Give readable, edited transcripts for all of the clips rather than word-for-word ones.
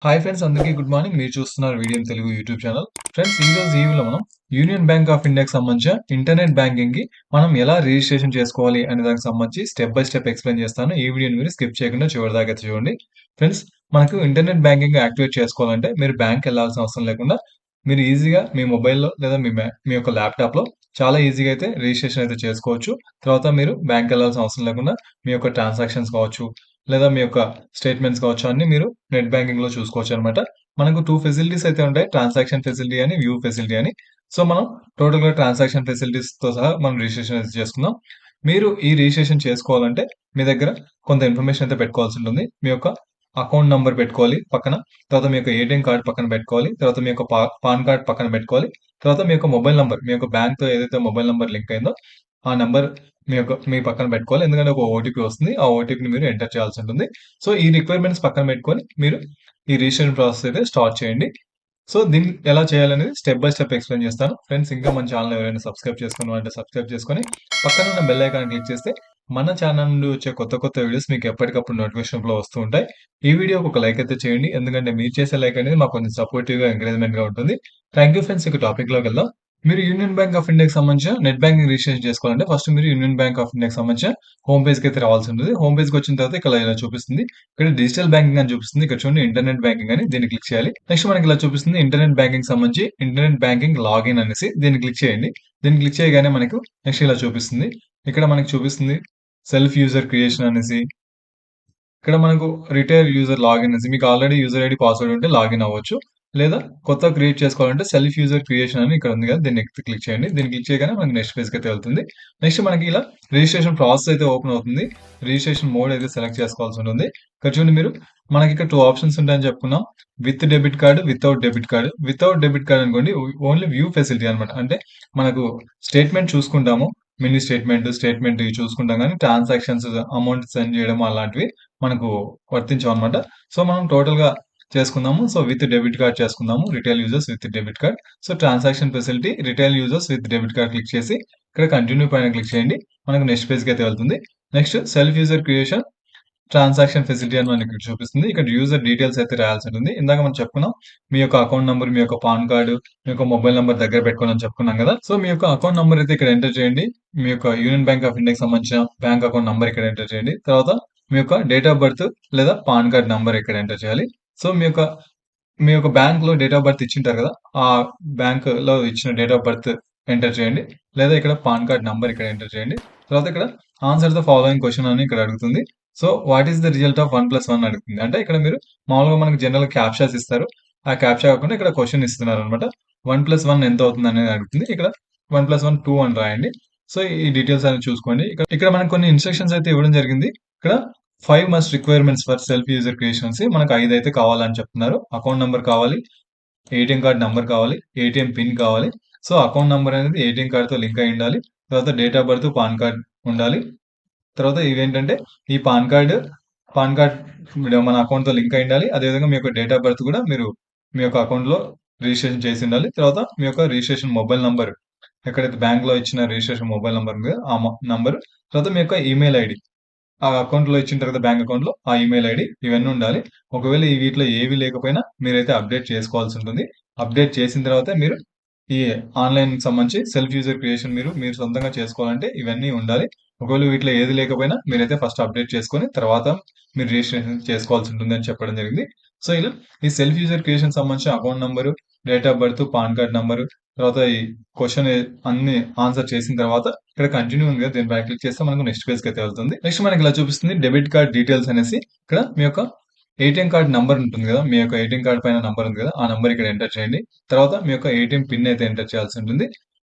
Hi friends, అందరికీ good morning. మీరు చూస్తున్నారు video Telugu YouTube channel. Friends, ఈ రోజు ఈ వీడియోలో మనం యూనియన్ బ్యాంక్ ఆఫ్ ఇండియాకి సంబంధించిన ఇంటర్నెట్ బ్యాంకింగ్ కి మనం ఎలా రిజిస్ట్రేషన్ చేసుకోవాలి అనే దానికి సంబంధించి స్టెప్ బై స్టెప్ ఎక్స్ప్లెయిన్ చేస్తాను. ఈ వీడియోని మీరు స్కిప్ చేయకుండా చివరి దాకా అయితే చూడండి. ఫ్రెండ్స్, మనకు ఇంటర్నెట్ బ్యాంకింగ్ యాక్టివేట్ చేసుకోవాలంటే మీరు బ్యాంక్ వెళ్ళాల్సిన అవసరం లేకుండా మీరు ఈజీగా మీ మొబైల్లో లేదా మీ యొక్క ల్యాప్టాప్లో చాలా ఈజీగా అయితే రిజిస్ట్రేషన్ అయితే చేసుకోవచ్చు. తర్వాత మీరు బ్యాంక్ వెళ్ళాల్సిన అవసరం లేకుండా మీ యొక్క ట్రాన్సాక్షన్స్ కావచ్చు, లేదా మీ యొక్క స్టేట్మెంట్స్ కావచ్చు, అన్ని మీరు నెట్ బ్యాంకింగ్‌లో చూసుకోవచ్చనమాట. మనకు 2 ఫెసిలిటీస్ అయితే ఉంటాయి. ట్రాన్సాక్షన్ ఫెసిలిటీ అని, వ్యూ ఫెసిలిటీ అని. సో, మనం టోటల్‌గా ట్రాన్సాక్షన్ ఫెసిలిటీస్‌తో సహా మనం రిజిస్ట్రేషన్ అయితే చేసుకుందాం. మీరు ఈ రిజిస్ట్రేషన్ చేసుకోవాలంటే మీ దగ్గర కొంత ఇన్ఫర్మేషన్ అయితే పెట్టుకోవాల్సి ఉంటుంది. మీ యొక్క అకౌంట్ నంబర్ పెట్టుకోవాలి పక్కన. తర్వాత మీ యొక్క ఏటీఎం కార్డ్ పక్కన పెట్టుకోవాలి. తర్వాత మీ యొక్క పాన్ కార్డ్ పక్కన పెట్టుకోవాలి. తర్వాత మీ యొక్క మొబైల్ నంబర్, మీ యొక్క బ్యాంక్‌తో ఏదైతే మొబైల్ నంబర్ లింక్ అయిందో ఆ నంబర్ మీ పక్కన పెట్టుకోవాలి. ఎందుకంటే ఒక ఓటీపీ వస్తుంది. ఆ ఓటీపీని మీరు ఎంటర్ చేయాల్సి ఉంటుంది. సో, ఈ రిక్వైర్మెంట్స్ పక్కన పెట్టుకొని మీరు ఈ రిజిస్ట్రేషన్ ప్రాసెస్ అయితే స్టార్ట్ చేయండి. సో, దీన్ని ఎలా చేయాలనేది స్టెప్ బై స్టెప్ ఎక్స్‌ప్లెయిన్ చేస్తాను. ఫ్రెండ్స్, ఇంకా మన ఛానెల్ ఎవరైనా సబ్స్క్రైబ్ చేసుకున్నారంటే సబ్స్క్రైబ్ చేసుకొని పక్కన ఉన్న బెల్ ఐకాన్ క్లిక్ చేస్తే మన ఛానల్ నుండి వచ్చే కొత్త కొత్త వీడియోస్ మీకు ఎప్పటికప్పుడు నోటిఫికేషన్ ఫ్లో వస్తూ ఉంటాయి. ఈ వీడియోకి ఒక లైక్ అయితే చేయండి. ఎందుకంటే మీరు చేసే లైక్ అనేది మాకు కొంచెం సపోర్టివ్‌గా, ఎంకరేజ్‌మెంట్‌గా ఉంటుంది. Thank you friends. ఇక టాపిక్‌లోకి వెళ్దాం. మీరు యూనియన్ బ్యాంక్ ఆఫ్ ఇండియాకి సంబంధించిన నెట్ బ్యాంకింగ్ రిజిస్ట్రేషన్ చేసుకోవాలంటే ఫస్ట్ మీరు యూనియన్ బ్యాంక్ ఆఫ్ ఇండియాకి సంబంధించిన హోమ్ పేజ్‌కి అయితే రావాల్సి ఉంటుంది. హోమ్ పేజ్‌కి వచ్చిన తర్వాత ఇక్కడ ఇలా చూపిస్తుంది. ఇక్కడ డిజిటల్ బ్యాంకింగ్ అని చూపిస్తుంది. ఇక్కడ చూడండి, ఇంటర్నెట్ బ్యాంకింగ్ అని, దీన్ని క్లిక్ చేయాలి. నెక్స్ట్ మనకి ఇలా చూపిస్తుంది ఇంటర్నెట్ బ్యాంకింగ్ సంబంధించి ఇంటర్నెట్ బ్యాంకింగ్ లాగిన్ అనేసి, దీన్ని క్లిక్ చేయండి. దీన్ని క్లిక్ చేయగానే మనకు నెక్స్ట్ ఇలా చూపిస్తుంది. ఇక్కడ మనకి చూపిస్తుంది సెల్ఫ్ యూజర్ క్రియేషన్ అనేసి. ఇక్కడ మనకు రిటైల్ యూజర్ లాగిన్ అనేసి, మీకు ఆల్రెడీ యూజర్ ఐడి పాస్వర్డ్ ఉంటే లాగిన్ అవ్వచ్చు. లేదా కొత్తగా క్రియేట్ చేసుకోవాలంటే సెల్ఫ్ యూజర్ క్రియేషన్ అని ఇక్కడ ఉంది కదా, దీన్ని క్లిక్ చేయండి. దీన్ని క్లిక్ చేయగానే మనకి నెక్స్ట్ పేజ్‌కి అయితే వెళ్తుంది. నెక్స్ట్ మనకి ఇలా రిజిస్ట్రేషన్ ప్రాసెస్ అయితే ఓపెన్ అవుతుంది. రిజిస్ట్రేషన్ మోడ్ అయితే సెలెక్ట్ చేసుకోవాల్సి ఉంటుంది. ఇక్కడ చూడండి, మనకి ఇక్కడ 2 ఆప్షన్స్ ఉంటాయని చెప్పుకున్నాం. With debit card, without debit card. Without debit card అనుకోండి, ఓన్లీ వ్యూ ఫెసిలిటీ అన్నమాట. అంటే మనకు స్టేట్మెంట్ చూసుకుంటాము. మినీ స్టేట్మెంట్ ఇవి చూసుకుంటాం గానీ ట్రాన్సాక్షన్స్, అమౌంట్ సెండ్ చేయడం అలాంటివి మనకు వర్తించవన్నమాట. సో, మనం టోటల్‌గా చేసుకుందాము. సో, విత్ డెబిట్ కార్డ్ చేసుకుందాము. Retail users with debit card. So, transaction facility retail users with debit card click చేసి ఇక్కడ కంటిన్యూ పైన క్లిక్ చేయండి. మనకు నెక్స్ట్ పేజ్‌కి అయితే వెళ్తుంది. Next self user creation transaction facility అని మనకి ఇక్కడ చూపిస్తుంది. ఇక్కడ యూజర్ డీటెయిల్స్ అయితే రాయాల్సి ఉంటుంది. ఇందాక మనం చెప్పుకున్నాం. మీ యొక్క అకౌంట్ నంబర్, మీ యొక్క పాన్ కార్డ్, మీ యొక్క మొబైల్ నంబర్ దగ్గర పెట్టుకోవాలని చెప్పుకున్నాం కదా! సో, మీ యొక్క అకౌంట్ నంబర్ అయితే ఇక్కడ ఎంటర్ చేయండి. మీ యొక్క యూనియన్ బ్యాంక్ ఆఫ్ ఇండియాకి సంబంధించిన బ్యాంక్ అకౌంట్ నంబర్ ఇక్కడ ఎంటర్ చేయండి. తర్వాత మీ యొక్క డేట్ ఆఫ్ బర్త్ లేదా పాన్ కార్డ్ నంబర్ ఇక్కడ ఎంటర్ చేయాలి. సో, మీ యొక్క బ్యాంక్‌లో డేట్ ఆఫ్ బర్త్ ఇచ్చింటారు కదా! ఆ బ్యాంక్‌లో ఇచ్చిన డేట్ ఆఫ్ బర్త్ ఎంటర్ చేయండి. లేదా ఇక్కడ పాన్ కార్డ్ నంబర్ ఇక్కడ ఎంటర్ చేయండి. తర్వాత ఇక్కడ ఆన్సర్ ద ఫాలోయింగ్ క్వెషన్ అని ఇక్కడ అడుగుతుంది. So, what is the result of 1+1 అడుగుతుంది. అంటే ఇక్కడ మీరు మామూలుగా మనకు జనరల్‌గా క్యాప్చాస్ ఇస్తారు. ఆ క్యాప్చా కాకుండా ఇక్కడ క్వెషన్ ఇస్తున్నారనమాట. 1+1 ఎంత అవుతుంది అనేది అడుగుతుంది. ఇక్కడ 1+1 2 అని రాయండి. సో, ఈ డీటెయిల్స్ అనేవి చూసుకోండి. ఇక్కడ మనకు కొన్ని ఇన్‌స్ట్రక్షన్స్ అయితే ఇవ్వడం జరిగింది. ఇక్కడ 5 must requirements for self user creations, మనకు 5 అయితే కావాలని చెప్తున్నారు. అకౌంట్ నంబర్ కావాలి, ఏటీఎం కార్డ్ నంబర్ కావాలి, ఏటీఎం పిన్ కావాలి. సో, అకౌంట్ నంబర్ అనేది ఏటీఎం కార్డ్‌తో లింక్ అయ్యి ఉండాలి. తర్వాత date of birth, pan card ఉండాలి. తర్వాత ఇవేంటంటే ఈ పాన్ కార్డ్ మన అకౌంట్‌తో లింక్ అయ్యి ఉండాలి. అదేవిధంగా మీ యొక్క డేట్ ఆఫ్ బర్త్ కూడా మీరు మీ యొక్క అకౌంట్‌లో రిజిస్ట్రేషన్ చేసి ఉండాలి. తర్వాత మీ యొక్క రిజిస్ట్రేషన్ మొబైల్ నంబర్, ఎక్కడైతే బ్యాంక్‌లో ఇచ్చిన రిజిస్ట్రేషన్ మొబైల్ నంబర్ ఉందో ఆ నంబర్, తర్వాత మీ యొక్క ఈమెయిల్ ఐడీ, ఆ అకౌంట్‌లో ఇచ్చింటారు కదా, బ్యాంక్ అకౌంట్‌లో ఆ ఈమెయిల్ ఐడీ, ఇవన్నీ ఉండాలి. ఒకవేళ వీటిలో ఏవి లేకపోయినా మీరైతే అప్డేట్ చేసుకోవాల్సి ఉంటుంది. అప్డేట్ చేసిన తర్వాతే మీరు ఈ ఆన్‌లైన్‌కి సంబంధించి సెల్ఫ్ యూజర్ క్రియేషన్ మీరు సొంతంగా చేసుకోవాలంటే ఇవన్నీ ఉండాలి. ఒకవేళ వీటిలో ఏది లేకపోయినా మీరైతే ఫస్ట్ అప్డేట్ చేసుకొని తర్వాత మీరు రిజిస్ట్రేషన్ చేసుకోవాల్సి ఉంటుందని చెప్పడం జరిగింది. సో, ఇలా ఈ సెల్ఫ్ యూజర్ క్రియేషన్ సంబంధించిన account number, date of birth, pan card number, తర్వాత ఈ క్వెషన్ అన్ని ఆన్సర్ చేసిన తర్వాత ఇక్కడ కంటిన్యూ ఉంది కదా, దీనిపైన క్లిక్ చేస్తే మనకు నెక్స్ట్ పేజ్‌కి అయితే వెళ్తుంది. నెక్స్ట్ మనకి ఇలా చూపిస్తుంది డెబిట్ కార్డ్ డీటెయిల్స్ అనేసి. ఇక్కడ మీ యొక్క ఏటీఎం కార్డ్ నంబర్ ఉంటుంది కదా! మీ యొక్క ఏటీఎం కార్డ్ పైన నంబర్ ఉంది కదా! ఆ నంబర్ ఇక్కడ ఎంటర్ చేయండి. తర్వాత మీ యొక్క ఏటీఎం పిన్ అయితే ఎంటర్ చేయాల్సి ఉంటుంది.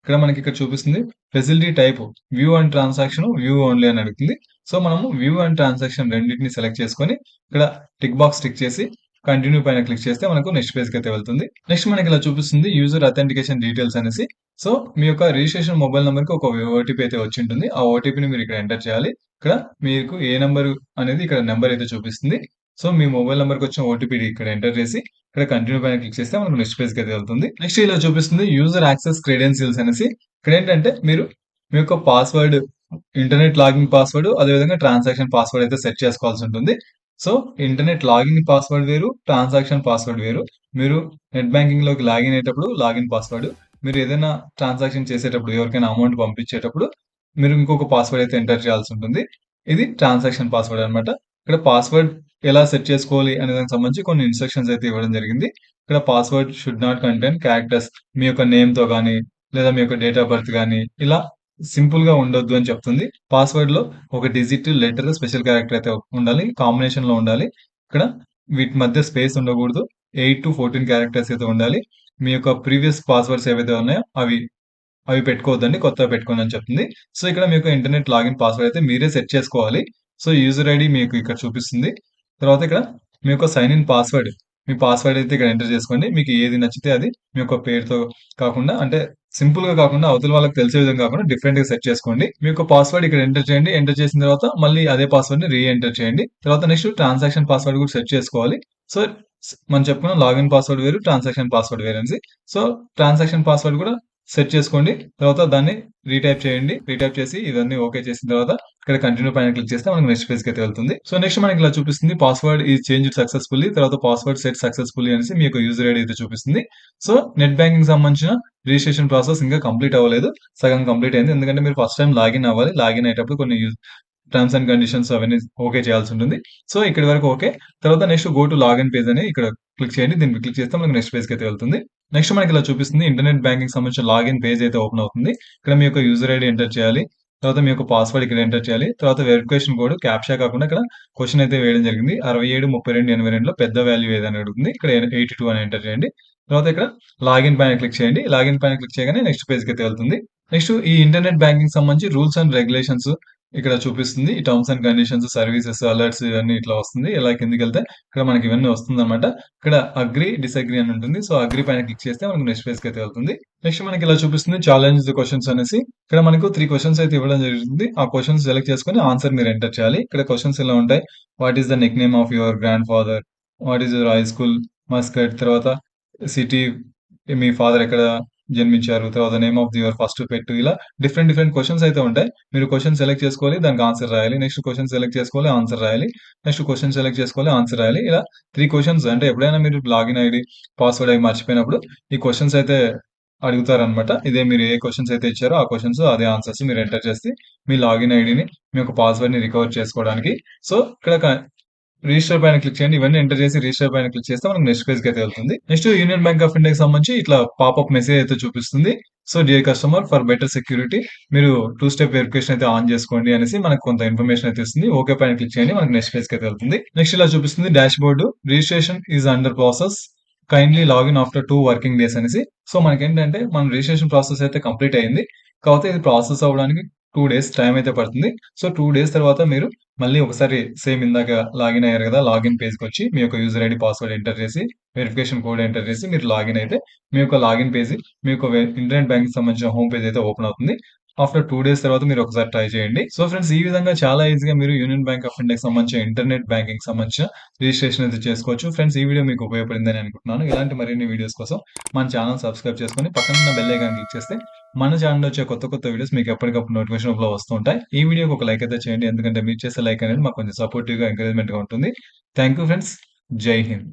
ఇక్కడ చూపిస్తుంది facility type view and transaction, view only అని అడుగుతుంది. సో, మనము వ్యూ అండ్ ట్రాన్సాక్షన్ రెండిటిని సెలెక్ట్ చేసుకొని ఇక్కడ టిక్ చేసి కంటిన్యూ పైన క్లిక్ చేస్తే మనకు నెక్స్ట్ పేజ్‌కి అయితే వెళ్తుంది. నెక్స్ట్ మనకి ఇలా చూపిస్తుంది యూజర్ అథెంటికేషన్ డీటెయిల్స్ అనేసి. సో, మీ యొక్క రిజిస్ట్రేషన్ మొబైల్ నంబర్‌కి ఒక ఓటీపీ అయితే వచ్చింటుంది. ఆ ఓటీపీని మీరు ఇక్కడ ఎంటర్ చేయాలి. ఇక్కడ మీకు ఏ నంబర్ అనేది ఇక్కడ నంబర్ అయితే చూపిస్తుంది. సో, మీ మొబైల్ నంబర్‌కి వచ్చిన ఓటీపీ ఇక్కడ ఎంటర్ చేసి ఇక్కడ కంటిన్యూ పైన క్లిక్ చేస్తే మనకు నెక్స్ట్ పేజ్‌కి అయితే వెళ్తుంది. నెక్స్ట్ ఇలా చూపిస్తుంది యూజర్ యాక్సెస్ క్రెడెన్షియల్స్ అనేసి. ఇక్కడేంటంటే మీరు మీ యొక్క పాస్వర్డ్, ఇంటర్నెట్ లాగిన్ పాస్వర్డ్, అదేవిధంగా ట్రాన్సాక్షన్ పాస్వర్డ్ అయితే సెట్ చేసుకోవాల్సి ఉంటుంది. సో, ఇంటర్నెట్ లాగిన్ పాస్వర్డ్ వేరు, ట్రాన్సాక్షన్ పాస్వర్డ్ వేరు. మీరు నెట్ బ్యాంకింగ్‌లోకి లాగిన్ అయ్యేటప్పుడు లాగిన్ పాస్వర్డ్. మీరు ఏదైనా ట్రాన్సాక్షన్ చేసేటప్పుడు ఎవరికైనా అమౌంట్ పంపించేటప్పుడు మీరు ఇంకొక పాస్వర్డ్ అయితే ఎంటర్ చేయాల్సి ఉంటుంది. ఇది ట్రాన్సాక్షన్ పాస్వర్డ్ అన్నమాట. ఇక్కడ పాస్వర్డ్ ఎలా సెట్ చేసుకోవాలి అనే దానికి సంబంధించి కొన్ని ఇన్‌స్ట్రక్షన్స్ అయితే ఇవ్వడం జరిగింది. ఇక్కడ password should not contain characters మీ యొక్క నేమ్‌తో గాని, లేదా మీ యొక్క డేట్ ఆఫ్ బర్త్ గాని, ఇలా సింపుల్‌గా ఉండొద్దు అని చెప్తుంది. పాస్వర్డ్‌లో ఒక డిజిట్, లెటర్, స్పెషల్ క్యారెక్టర్ అయితే ఉండాలి. కాంబినేషన్‌లో ఉండాలి. ఇక్కడ వీటి మధ్య స్పేస్ ఉండకూడదు. 8-14 క్యారెక్టర్స్ అయితే ఉండాలి. మీ యొక్క ప్రీవియస్ పాస్వర్డ్స్ ఏవైతే ఉన్నాయో అవి పెట్టుకోవద్దండి. కొత్తవి పెట్టుకోండి అని చెప్తుంది. సో, ఇక్కడ మీకు ఇంటర్నెట్ లాగిన్ పాస్వర్డ్ అయితే మీరే సెట్ చేసుకోవాలి. సో, యూజర్ ఐడీ మీకు ఇక్కడ చూపిస్తుంది. తర్వాత ఇక్కడ మీ యొక్క సైన్ ఇన్ పాస్వర్డ్, మీ పాస్వర్డ్ అయితే ఇక్కడ ఎంటర్ చేసుకోండి. మీకు ఏది నచ్చితే అది మీ యొక్క పేరుతో కాకుండా అంటే సింపుల్‌గా కాకుండా అవతల వాళ్ళకి తెలిసే విధంగా కాకుండా డిఫరెంట్‌గా సెట్ చేసుకోండి. మీ యొక్క పాస్వర్డ్ ఇక్కడ ఎంటర్ చేయండి. ఎంటర్ చేసిన తర్వాత మళ్ళీ అదే పాస్వర్డ్‌ని ఎంటర్ చేయండి. తర్వాత నెక్స్ట్ ట్రాన్సాక్షన్ పాస్వర్డ్ కూడా సెట్ చేసుకోవాలి. సో, మనం చెప్పుకున్నాం లాగిన్ పాస్వర్డ్ వేరు, ట్రాన్సాక్షన్ పాస్వర్డ్ వేరు అనేసి. సో, ట్రాన్సాక్షన్ పాస్వర్డ్ కూడా సెట్ చేసుకోండి. తర్వాత దాన్ని రీటైప్ చేయండి. రీటైప్ చేసి ఇవన్నీ ఓకే చేసిన తర్వాత ఇక్కడ కంటిన్యూ పైన క్లిక్ చేస్తే మనకి నెక్స్ట్ పేజ్‌కి అయితే వెళ్తుంది. సో, నెక్స్ట్ మనకి ఇలా చూపిస్తుంది పాస్వర్డ్ ఈస్ చేంజ్డ్ సక్సెస్‌ఫుల్లీ తర్వాత పాస్వర్డ్ సెట్ సక్సెస్‌ఫుల్లీ అనేసి మీ యొక్క యూజర్ ఐడీ అయితే చూపిస్తుంది. సో, నెట్ బ్యాంకింగ్ సంబంధించిన రిజిస్ట్రేషన్ ప్రాసెస్ ఇంకా కంప్లీట్ అవ్వలేదు. సగం కంప్లీట్ అయింది. ఎందుకంటే మీరు ఫస్ట్ టైమ్ లాగిన్ అవ్వాలి. లాగిన్ అయ్యేటప్పుడు కొన్ని టర్మ్స్ అండ్ కండిషన్స్ అవన్నీ ఓకే చేయాల్సి ఉంటుంది. సో, ఇక్కడి వరకు ఓకే. తర్వాత next go to login page అని ఇక్కడ క్లిక్ చేయండి. దీన్ని క్లిక్ చేస్తే మనకి నెక్స్ట్ పేజ్‌కి అయితే వెళ్తుంది. నెక్స్ట్ మనకి ఇలా చూపిస్తుంది ఇంటర్నెట్ బ్యాంకింగ్ సంబంధించిన లాగిన్ పేజ్ అయితే ఓపెన్ అవుతుంది. ఇక్కడ మీ యొక్క యూజర్ ఐడీ ఎంటర్ చేయాలి. తర్వాత మీ యొక్క పాస్వర్డ్ ఇక్కడ ఎంటర్ చేయాలి. తర్వాత వెరిఫికేషన్ కోడ్ క్యాప్చా కాకుండా ఇక్కడ క్వెషన్ అయితే వేయడం జరిగింది. 67, 32, 82లో పెద్ద వాల్యూ ఏదని అడుగుతుంది. ఇక్కడ 82 అని ఎంటర్ చేయండి. తర్వాత ఇక్కడ లాగిన్ పైన క్లిక్ చేయండి. లాగిన్ పైన క్లిక్ చేయగానే నెక్స్ట్ పేజ్‌కి అయితే వెళ్తుంది. నెక్స్ట్ ఈ ఇంటర్నెట్ బ్యాంకింగ్ సంబంధించి రూల్స్ అండ్ రెగ్యులేషన్స్ ఇక్కడ చూపిస్తుంది. ఈ terms and conditions, services, alerts ఇవన్నీ ఇట్లా వస్తుంది. ఇలా కిందకెళ్తే ఇక్కడ మనకి ఇవన్నీ వస్తుందన్నమాట. ఇక్కడ అగ్రీ, డిసగ్రీ అని ఉంటుంది. సో, అగ్రీ పైన క్లిక్ చేస్తే మనకు నెక్స్ట్ పేజ్‌కి అయితే వెళ్తుంది. నెక్స్ట్ మనకి ఇలా చూపిస్తుంది ఛాలెంజ్ ది క్వెషన్స్ అనేసి. ఇక్కడ మనకు 3 క్వెషన్స్ అయితే ఇవ్వడం జరుగుతుంది. ఆ క్వెషన్స్ సెలెక్ట్ చేసుకొని ఆన్సర్ మీరు ఎంటర్ చేయాలి. ఇక్కడ క్వెషన్స్ ఇలా ఉంటాయి. What is the Nick name of your grand father? What is your high school Muscat? తర్వాత సిటీ మీ ఫాదర్ ఎక్కడ జన్మించారు? తర్వాత నేమ్ ఆఫ్ యువర్ ఫస్ట్ పెట్ ఇలా డిఫరెంట్ డిఫరెంట్ క్వెషన్స్ అయితే ఉంటాయి. మీరు క్వెషన్ సెలెక్ట్ చేసుకోవాలి. దానికి ఆన్సర్ రాయాలి. నెక్స్ట్ క్వెషన్ సెలెక్ట్ చేసుకోవాలి. ఆన్సర్ రాయాలి. నెక్స్ట్ క్వెషన్ సెలెక్ట్ చేసుకోవాలి. ఆన్సర్ రాయాలి. ఇలా 3 క్వెషన్స్ అంటే ఎప్పుడైనా మీరు లాగిన్ ఐడీ, పాస్వర్డ్ అవి మర్చిపోయినప్పుడు ఈ క్వెషన్స్ అయితే అడుగుతారనమాట. ఇదే మీరు ఏ క్వెషన్స్ అయితే ఇచ్చారో ఆ క్వెషన్స్ అదే ఆన్సర్స్ మీరు ఎంటర్ చేసి మీ లాగిన్ ఐడీని, మీ యొక్క పాస్వర్డ్‌ని రికవర్ చేసుకోవడానికి. సో, ఇక్కడ రిజిస్టర్ పైన క్లిక్ చేయండి. ఇవన్నీ ఎంటర్ చేసి రిజిస్టర్ పైన క్లిక్ చేస్తే మనకు నెక్స్ట్ పేజ్‌కి అయితే వెళ్తుంది. నెక్స్ట్ యూనియన్ బ్యాంక్ ఆఫ్ ఇండియాకి సంబంధించి ఇట్లా పాపప్ మెసేజ్ అయితే చూపిస్తుంది. So, dear customer for better security మీరు 2 స్టెప్ వెరిఫికేషన్ అయితే ఆన్ చేసుకోండి అనేసి మనకు కొంత ఇన్ఫర్మేషన్ అయితే ఇస్తుంది. ఓకే పైన క్లిక్ చేయండి. మనకు నెక్స్ట్ పేజ్‌కి అయితే వెళ్తుంది. నెక్స్ట్ ఇలా చూపిస్తుంది dashboard registration is under process. Kindly login after 2 working days అనేసి. సో, మనకేంటంటే మన రిజిస్ట్రేషన్ ప్రాసెస్ అయితే కంప్లీట్ అయింది. కాకపోతే ఇది ప్రాసెస్ అవ్వడానికి 2 డేస్ టైమ్ అయితే పడుతుంది. సో, 2 డేస్ తర్వాత మీరు మళ్ళీ ఒకసారి సేమ్ ఇందాక లాగిన్ అయ్యారు కదా! లాగిన్ పేజ్‌కొచ్చి మీ యొక్క యూజర్ ఐడీ, పాస్వర్డ్ ఎంటర్ చేసి, వెరిఫికేషన్ కోడ్ ఎంటర్ చేసి మీరు లాగిన్ అయితే మీ యొక్క లాగిన్ పేజ్ మీ యొక్క ఇంటర్నెట్ బ్యాంక్‌కి సంబంధించిన హోమ్ పేజ్ అయితే ఓపెన్ అవుతుంది. ఆఫ్టర్ 2 డేస్ తర్వాత మీరు ఒకసారి ట్రై చేయండి. సో, ఫ్రెండ్స్ ఈ విధంగా చాలా ఈజీగా మీరు యూనియన్ బ్యాంక్ ఆఫ్ ఇండియాకి సంబంధించిన ఇంటర్నెట్ బ్యాంకింగ్‌కి సంబంధించిన రిజిస్ట్రేషన్ అయితే చేసుకోవచ్చు. ఫ్రెండ్స్ ఈ వీడియో మీకు ఉపయోగపడిందని అనుకుంటున్నాను. ఇలాంటి మరిన్ని వీడియోస్ కోసం మన ఛానెల్ సబ్స్క్రైబ్ చేసుకొని పక్కనున్న బెల్ ఐకాన్ క్లిక్ చేస్తే మన ఛానెల్‌లో వచ్చే కొత్త కొత్త వీడియోస్ మీకు ఎప్పటికప్పుడు నోటిఫికేషన్ రూపంలో వస్తూ ఉంటాయి. ఈ వీడియోకి ఒక లైక్ అయితే చేయండి. ఎందుకంటే మీరు చేసే లైక్ అనేది మాకు కొంచెం సపోర్టివ్‌గా, ఎంకరేజ్‌మెంట్‌గా ఉంటుంది. Thank you friends. జై హింద్.